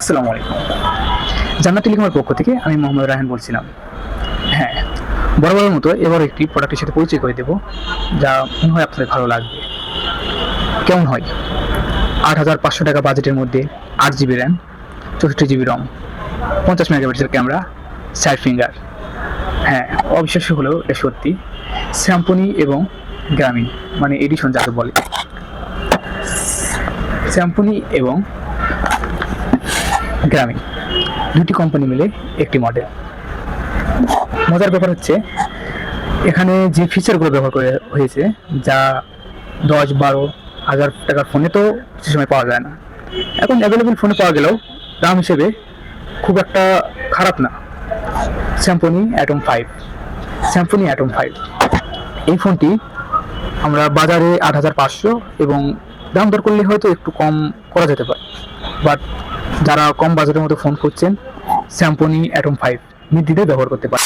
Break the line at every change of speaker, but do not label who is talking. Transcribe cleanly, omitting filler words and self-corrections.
আসসালামু আলাইকুম। জান্নাত টেলিকমের পক্ষ থেকে আমি মোহাম্মদ রায়হান বলছিলাম। হ্যাঁ, বরাবরের মতো এবার একটি প্রোডাক্টের সাথে পরিচয় করে দেব, যা মনে হয় আপনাদের ভালো লাগবে। কেমন হয়? ৮,৫০০ টাকা বাজেটের মধ্যে 8 GB র্যাম, 64 GB রম, 50 মেগাপিক্সেল ক্যামেরা, সাইড ফিঙ্গার। হ্যাঁ, অবিশ্বাস্য হলেও এটা সত্যি। স্যাম্পনি এবং গ্রামীণ, মানে এডিশন যাকে বলে, স্যাম্পনি এবং গ্রামীণ দুটি কোম্পানি মিলে একটি মডেল। মজার ব্যাপার হচ্ছে, এখানে যে ফিচারগুলো ব্যবহার করে হয়েছে, যা 10-12 হাজার টাকার ফোনে তো সে সময় পাওয়া যায় না। এখন অ্যাভেলেবেল ফোনে পাওয়া গেলেও দাম হিসেবে খুব একটা খারাপ না। স্যাম্পনি অ্যাটম 5, স্যাম্পনি অ্যাটম 5 এই ফোনটি আমরা বাজারে 8,500 এবং দাম দর করলে হয়তো একটু কম করা যেতে পারে। বাট যারা কম বাজেটের মধ্যে ফোন খুঁজছেন, স্যাম্পনি অ্যাটম 5 নির্দ্বিধায় ব্যবহার করতে পারে।